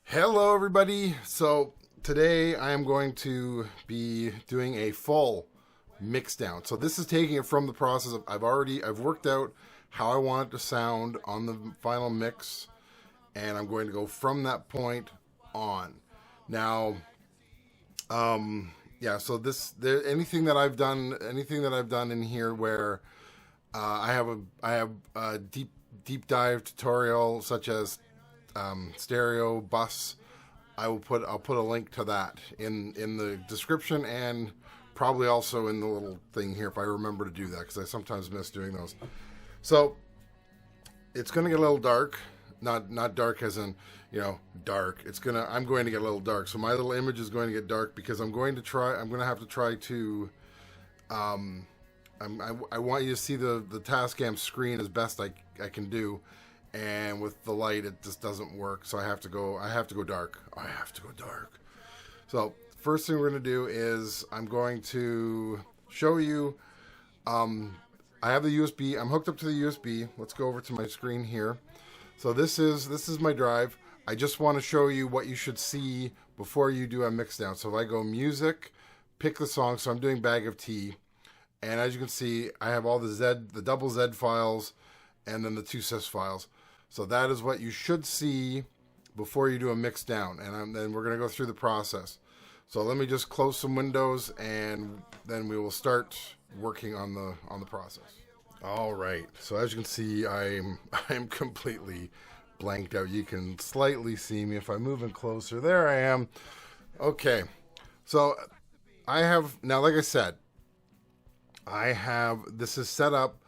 Hello everybody. So today I am going to be doing a full mix down. So this is taking it from the process of I've worked out how I want it to sound on the final mix, and I'm going to go from that point on. Now yeah, so anything that I've done in here where I have a deep dive tutorial such as stereo bus. I'll put a link to that in the description, and probably also in the little thing here if I remember to do that, because I sometimes miss doing those. So it's going to get a little dark, not dark as in dark. I'm going to get a little dark. So my little image is going to get dark because I'm going to have to try to I want you to see the Tascam screen as best I can do. And with the light, it just doesn't work. So I have to go dark. So first thing we're going to do is I'm going to show you, I have the USB. I'm hooked up to the USB. Let's go over to my screen here. So this is my drive. I just want to show you what you should see before you do a mix down. So if I go music, pick the song. So I'm doing Bag of Tea. And as you can see, I have all the double Z files and then the 2 sys files. So that is what you should see before you do a mix down, and then we're going to go through the process. So let me just close some windows, and then we will start working on the process. All right. So as you can see, I'm completely blanked out. You can slightly see me if I move in closer. There I am. Okay. So I have now, like I said, this is set up.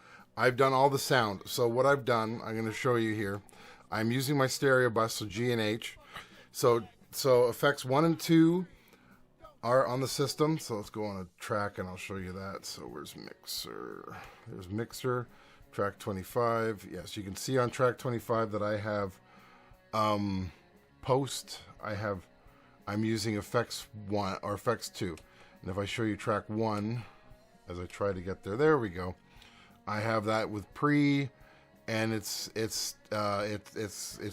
I've done all the sound. So what I've done, I'm going to show you here. I'm using my stereo bus, so G and H. So effects 1 and 2 are on the system. So let's go on a track and I'll show you that. So where's mixer? There's mixer, track 25. Yes, you can see on track 25 that I have post. I'm using effects 1 or effects 2. And if I show you track 1, as I try to get there we go. I have that with pre, and it's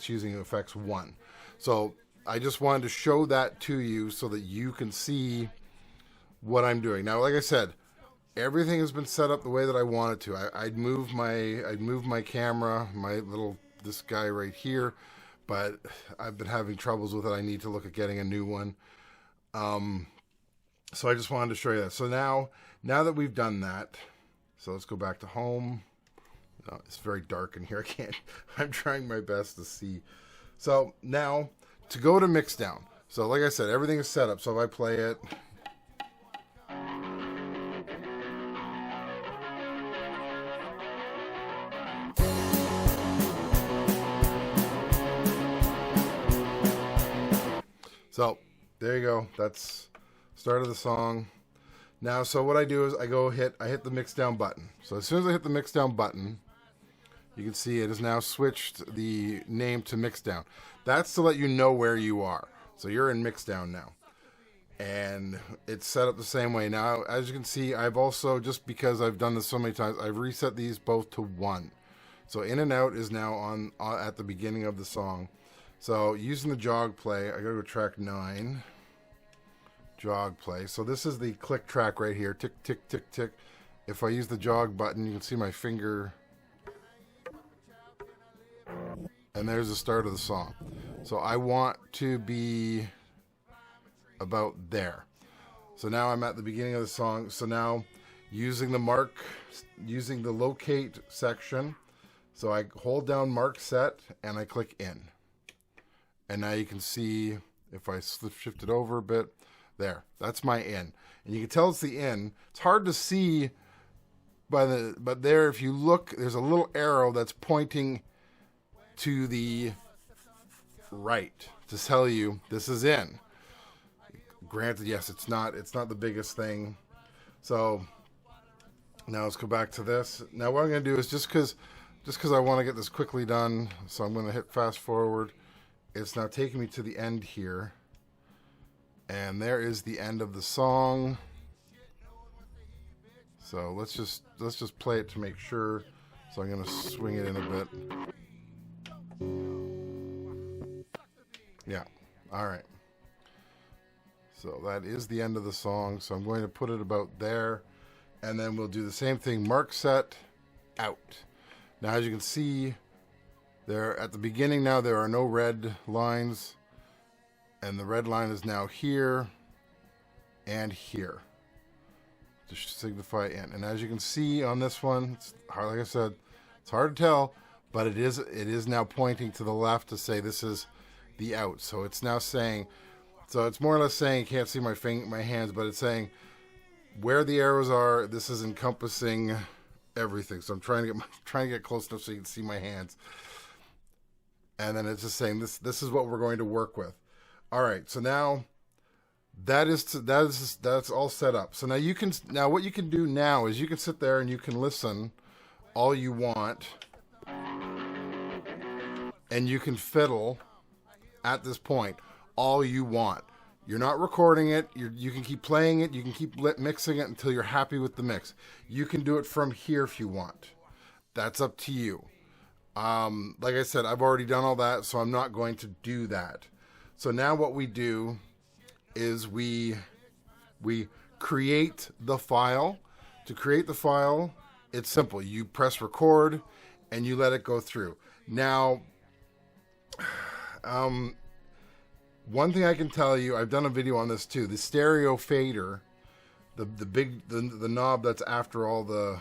using effects 1. So I just wanted to show that to you so that you can see what I'm doing. Now, like I said, everything has been set up the way that I want it to. I'd move my camera, this guy right here, but I've been having troubles with it. I need to look at getting a new one. So I just wanted to show you that. So now that we've done that. So let's go back to home. No, it's very dark in here. I'm trying my best to see. So now to go to mix down. So like I said, everything is set up. So if I play it. So there you go. That's start of the song. Now, so what I do is I hit the mix down button. So as soon as I hit the mix down button, you can see it has now switched the name to mix down. That's to let you know where you are. So you're in mix down now. And it's set up the same way. Now, as you can see, I've also, just because I've done this so many times, I've reset these both to 1. So in and out is now on at the beginning of the song. So using the jog play, I go to track 9. Jog play. So this is the click track right here. Tick, tick, tick, tick. If I use the jog button, you can see my finger. And there's the start of the song. So I want to be about there. So now I'm at the beginning of the song. So now using the locate section. So I hold down mark set and I click in. And now you can see if I shift it over a bit. There, that's my in. And you can tell it's the in. It's hard to see but there, if you look, there's a little arrow that's pointing to the right to tell you this is in. Granted, yes, it's not the biggest thing. So now let's go back to this. Now what I'm going to do is just because I want to get this quickly done, so I'm going to hit fast forward. It's now taking me to the end here. And there is the end of the song. So let's just play it to make sure. So I'm going to swing it in a bit. Yeah. All right. So that is the end of the song. So I'm going to put it about there. And then we'll do the same thing. Mark set out. Now, as you can see, there at the beginning now, there are no red lines. And the red line is now here and here to signify in. And as you can see on this one, it's hard, like I said, it's hard to tell, but it is now pointing to the left to say this is the out. So it's now saying, so it's more or less saying, you can't see my hands, but it's saying where the arrows are, this is encompassing everything. So I'm trying to get close enough so you can see my hands. And then it's just saying this is what we're going to work with. All right, so now that's all set up. So now what you can do now is you can sit there and you can listen all you want, and you can fiddle at this point all you want. You're not recording it. You can keep playing it. You can keep mixing it until you're happy with the mix. You can do it from here if you want. That's up to you. Like I said, I've already done all that, so I'm not going to do that. So now what we do is we create the file. To create the file, it's simple. You press record and you let it go through. Now, one thing I can tell you, I've done a video on this too. The stereo fader, the knob that's after all the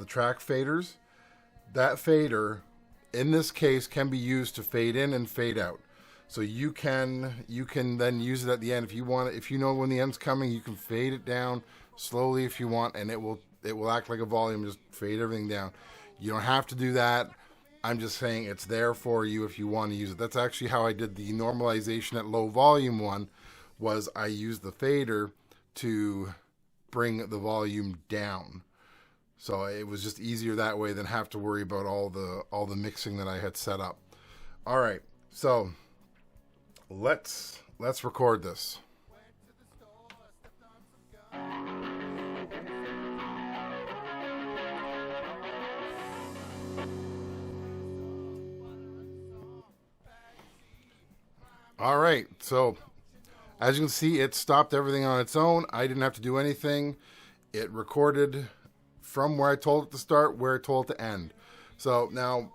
track faders, that fader in this case can be used to fade in and fade out. So you can then use it at the end if you want it. If you know when the end's coming, you can fade it down slowly if you want, and it will act like a volume, just fade everything down. You don't have to do that. I'm just saying it's there for you if you want to use it. That's actually how I did the normalization at low volume one, was I used the fader to bring the volume down. So it was just easier that way than have to worry about all the mixing that I had set up. All right, so let's record this. All right, so as you can see, it stopped everything on its own. I didn't have to do anything. It recorded from where I told it to start, where I told it to end. So now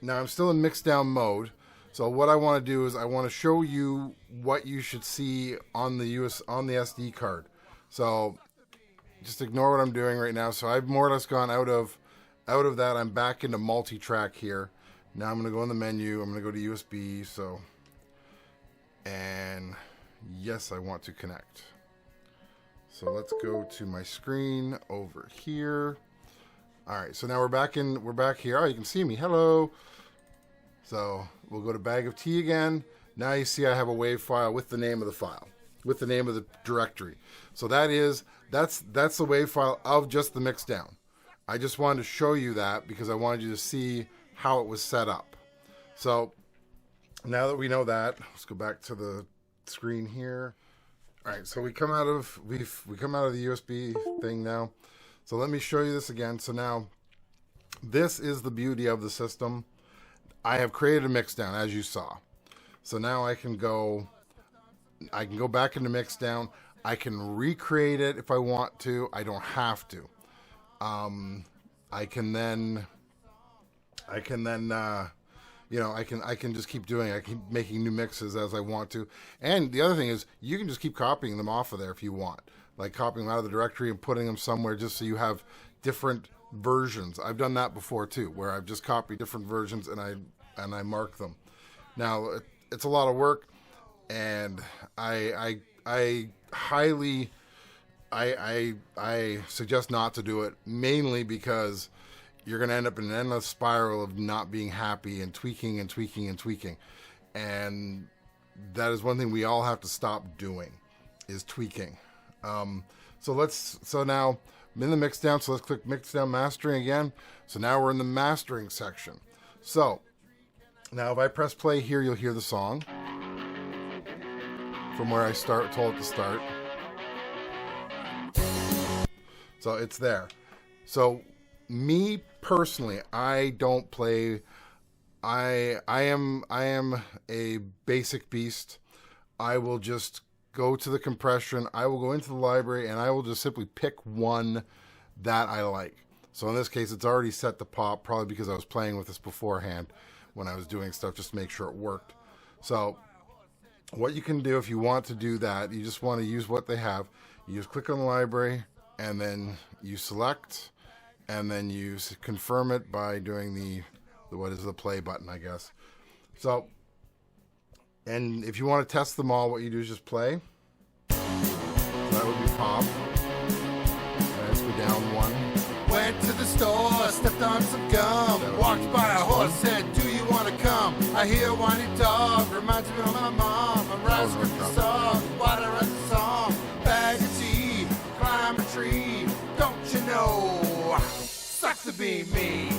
I'm still in Mixdown mode. So what I want to do is I want to show you what you should see on the SD card. So just ignore what I'm doing right now. So I've more or less gone out of that. I'm back into multi-track here. Now I'm going to go in the menu. I'm going to go to USB. And yes, I want to connect. So let's go to my screen over here. All right, so now we're back here. Oh, you can see me. Hello. So we'll go to bag of tea again. Now you see I have a WAV file with the name of the file, with the name of the directory. So that's the WAV file of just the Mixdown. I just wanted to show you that because I wanted you to see how it was set up. So now that we know that, let's go back to the screen here. All right, so we come out of the USB thing now. So let me show you this again. So now this is the beauty of the system. I have created a Mixdown, as you saw. So now I can go back into Mixdown. I can recreate it if I want to. I don't have to. I can then I can just keep doing it. I keep making new mixes as I want to. And the other thing is you can just keep copying them off of there if you want. Like copying them out of the directory and putting them somewhere just so you have different versions. I've done that before too, where I've just copied different versions and I mark them. Now it's a lot of work, and I highly suggest not to do it, mainly because you're going to end up in an endless spiral of not being happy and tweaking and tweaking and tweaking. And that is one thing we all have to stop doing, is tweaking. So now I'm in the Mixdown, so let's click Mixdown Mastering again. So now we're in the mastering section. So now if I press play here, you'll hear the song from where I told it to start. So it's there. So me personally, I don't play I am a basic beast. I will just go to the compression. I will go into the library and I will just simply pick one that I like. So in this case, it's already set to pop, probably because I was playing with this beforehand when I was doing stuff just to make sure it worked. So what you can do if you want to do that, you just want to use what they have. You just click on the library and then you select and then you confirm it by doing the what is the play button, I guess. So, and if you want to test them all, what you do is just play. So that would be pop. And let's go down one. Went to the store, stepped on some gum, walked by a horse, said, do you want to come? I hear a whiny dog, reminds me of my mom. I'm rising with the song, water as a song, bag of tea, climb a tree. Don't you know, sucks to be me.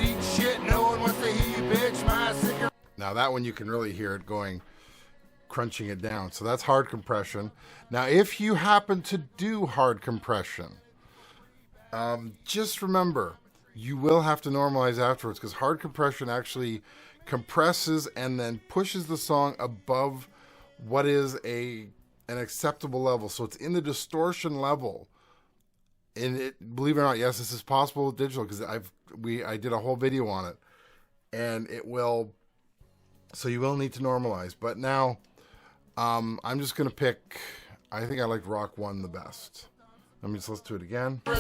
Eat shit, no one wants to hear you, bitch. My cigarette. Now that one you can really hear it going, crunching it down. So that's hard compression. Now if you happen to do hard compression, just remember you will have to normalize afterwards, because hard compression actually compresses and then pushes the song above what is an acceptable level. So it's in the distortion level. And it, believe it or not, yes, this is possible with digital, because I did a whole video on it, and it will. So you will need to normalize. But now, I'm just gonna pick. I think I like Rock 1 the best. Let's do it again. All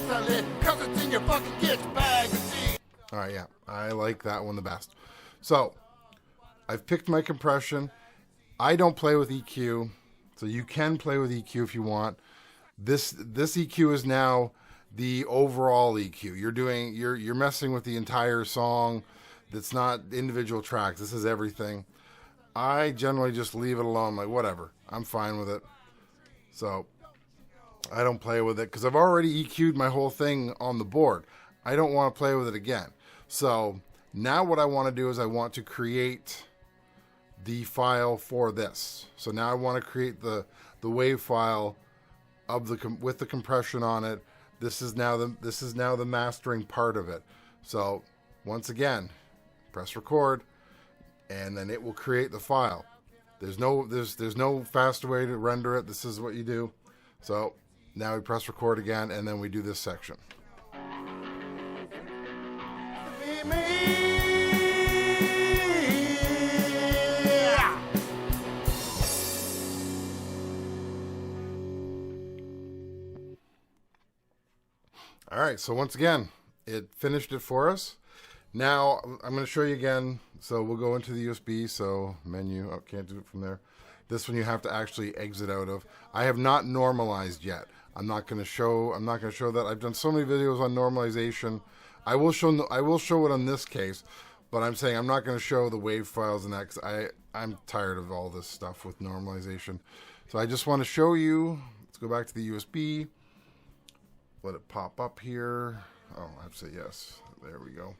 right, yeah, I like that one the best. So I've picked my compression. I don't play with EQ, so you can play with EQ if you want. This EQ is now the overall EQ. You're messing with the entire song. That's not individual tracks. This is everything. I generally just leave it alone. Like, whatever. I'm fine with it. So I don't play with it because I've already EQ'd my whole thing on the board. I don't want to play with it again. So now what I want to do is I want to create the file for this. So now I want to create the wave file of with the compression on it. This is now the mastering part of it. So once again, press record, and then it will create the file. There's no faster way to render it. This is what you do. So now we press record again, and then we do this section. All right, so once again, it finished it for us. Now, I'm going to show you again. So we'll go into the USB, so menu, oh, can't do it from there. This one you have to actually exit out of. I have not normalized yet. I'm not going to show that. I've done so many videos on normalization. I will show it on this case, but I'm saying I'm not going to show the wave files and that, because I'm tired of all this stuff with normalization. So I just want to show you. Let's go back to the USB. Let it pop up here. Oh, I have to say yes. There we go.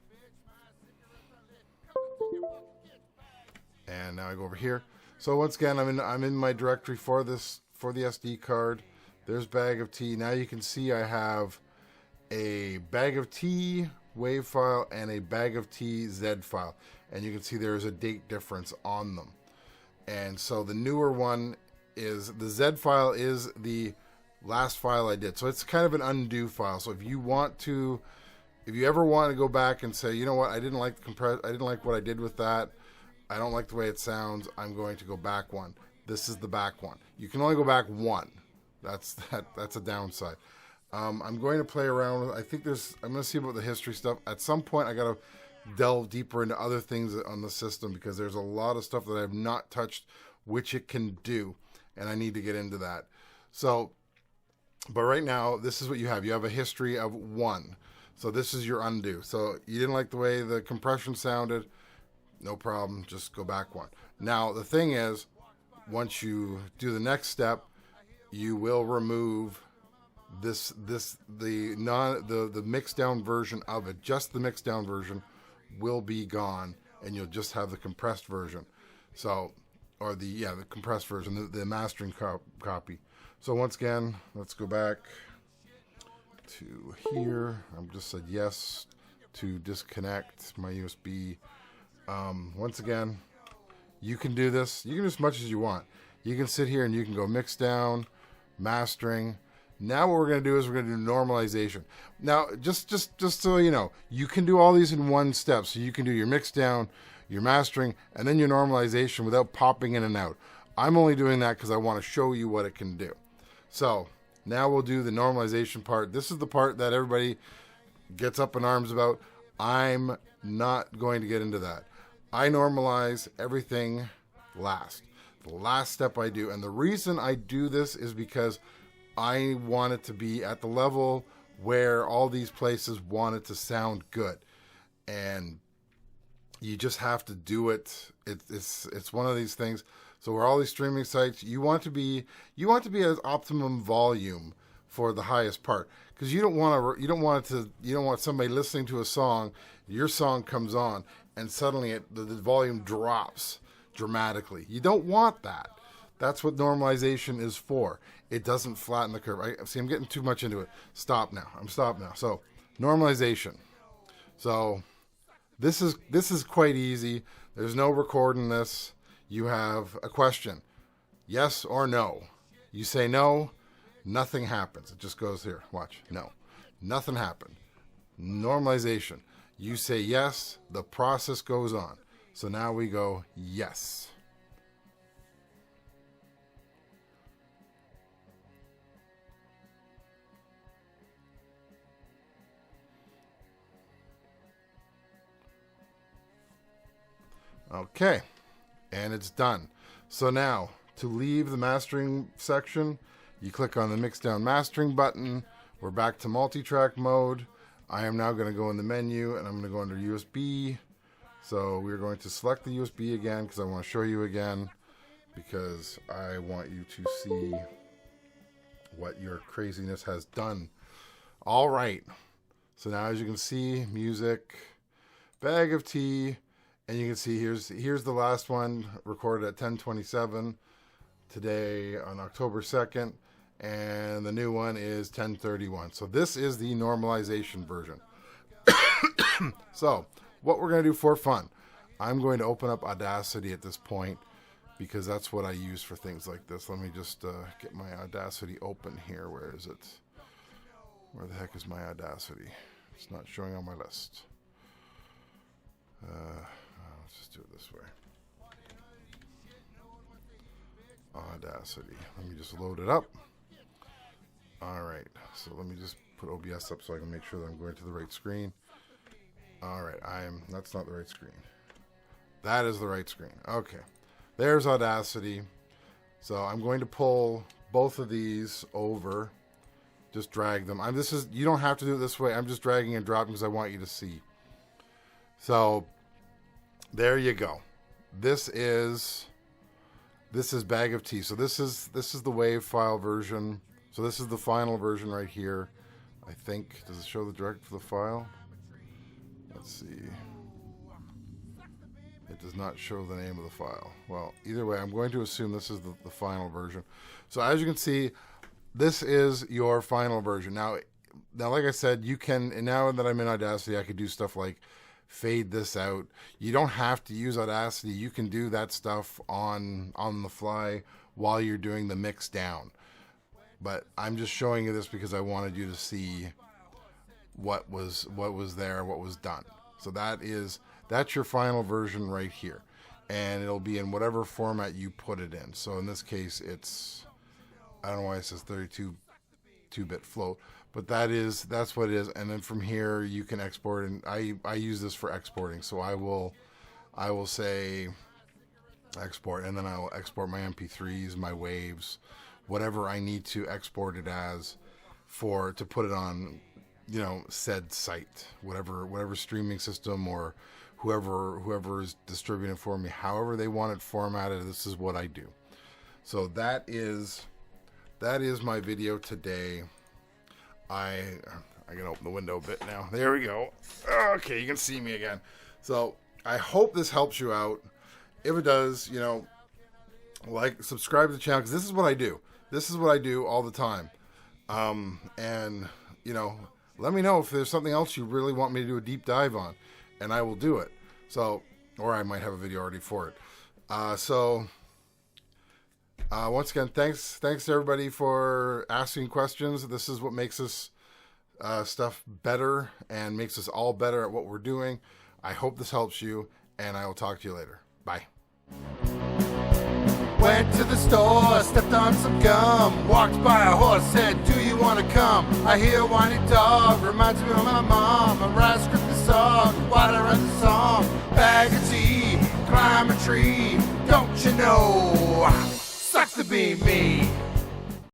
And now I go over here. So once again, I'm in my directory for the SD card. There's bag of tea. Now you can see I have a bag of tea wave file and a bag of tea Z file, and you can see there is a date difference on them. And so the newer one is the Z file is the last file I did. So it's kind of an undo file. So if you ever want to go back and say, you know what, I didn't like what I did with that. I don't like the way it sounds. I'm going to go back one. This is the back one. You can only go back one. That's a downside. I'm going to play around with, I'm going to see about the history stuff. At some point, I got to delve deeper into other things on the system, because there's a lot of stuff that I have not touched, which it can do, and I need to get into that. So, but right now, this is what you have. You have a history of 1. So this is your undo. So you didn't like the way the compression sounded, no problem, just go back 1. Now the thing is, once you do the next step, you will remove the Mixdown version of it. Just the Mixdown version will be gone, and you'll just have the compressed version. So, or the compressed version, the mastering copy. So once again, let's go back. to here. I've just said yes to disconnect my USB. Once again, you can do this. You can do as much as you want. You can sit here and you can go Mixdown, mastering. Now what we're going to do is we're going to do normalization. Now, just so you know, you can do all these in one step. So you can do your Mixdown, your mastering, and then your normalization without popping in and out. I'm only doing that because I want to show you what it can do. So now we'll do the normalization part. This is the part that everybody gets up in arms about. I'm not going to get into that. I normalize everything last. The last step I do. And the reason I do this is because I want it to be at the level where all these places want it to sound good. And you just have to do it. It's one of these things. So where all these streaming sites, you want to be at optimum volume for the highest part, because you don't want somebody listening to a song, your song comes on, and suddenly the volume drops dramatically. You don't want that. That's what normalization is for. It doesn't flatten the curve. I'm getting too much into it. Stop now. I'm stopped now. So normalization. So this is quite easy. There's no recording this. You have a question, yes or no. You say no, nothing happens. It just goes here. Watch. No, nothing happened. Normalization. You say yes, the process goes on. So now we go yes. Okay. And it's done. So now, to leave the mastering section, you click on the Mixdown Mastering button. We're back to multi-track mode. I am now going to go in the menu, and I'm going to go under USB. So we're going to select the USB again, because I want to show you again, because I want you to see what your craziness has done. All right. So now, as you can see, music, bag of tea. And you can see here's the last one recorded at 10:27 today on October 2nd, and the new one is 10:31. So this is the normalization version. So what we're going to do for fun, I'm going to open up Audacity at this point, because that's what I use for things like this. Let me just get my Audacity open here. Where is it? Where the heck is my Audacity? It's not showing on my list. Let's just do it this way. Audacity. Let me just load it up. All right. So let me just put OBS up so I can make sure that I'm going to the right screen. All right. That's not the right screen. That is the right screen. Okay. There's Audacity. So I'm going to pull both of these over. Just drag them. You don't have to do it this way. I'm just dragging and dropping because I want you to see. So there you go. This is bag of tea. So this is the WAV file version. So this is the final version right here. I think, does it show the direct for the file? Let's see. It does not show the name of the file. Well, either way, I'm going to assume this is the final version. So as you can see, this is your final version. Now, like I said, you can, and now that I'm in Audacity, I could do stuff like fade this out. You don't have to use Audacity. You can do that stuff on the fly while you're doing the mix down. But I'm just showing you this because I wanted you to see what was there, what was done. So that's your final version right here. And it'll be in whatever format you put it in. So in this case, I don't know why it says 32-bit float. But that's what it is, and then from here you can export, and I use this for exporting. So I will say export, and then I will export my MP3s, my waves, whatever I need to export it as to put it on, said site, whatever streaming system or whoever is distributing it for me, however they want it formatted. This is what I do. So that is my video today. I can open the window a bit now. There we go. Okay, you can see me again. So I hope this helps you out. If it does, subscribe to the channel, because this is what I do. This is what I do all the time. And let me know if there's something else you really want me to do a deep dive on, and I will do it. So, or I might have a video already for it. Once again, thanks to everybody for asking questions. This is what makes this stuff better and makes us all better at what we're doing. I hope this helps you, and I will talk to you later. Bye. Went to the store, stepped on some gum, walked by a horse, said, do you want to come? I hear a whiny dog, reminds me of my mom. I write a script and song, why'd I write the song? Bag of tea, climb a tree, don't you know? Sucks to be me.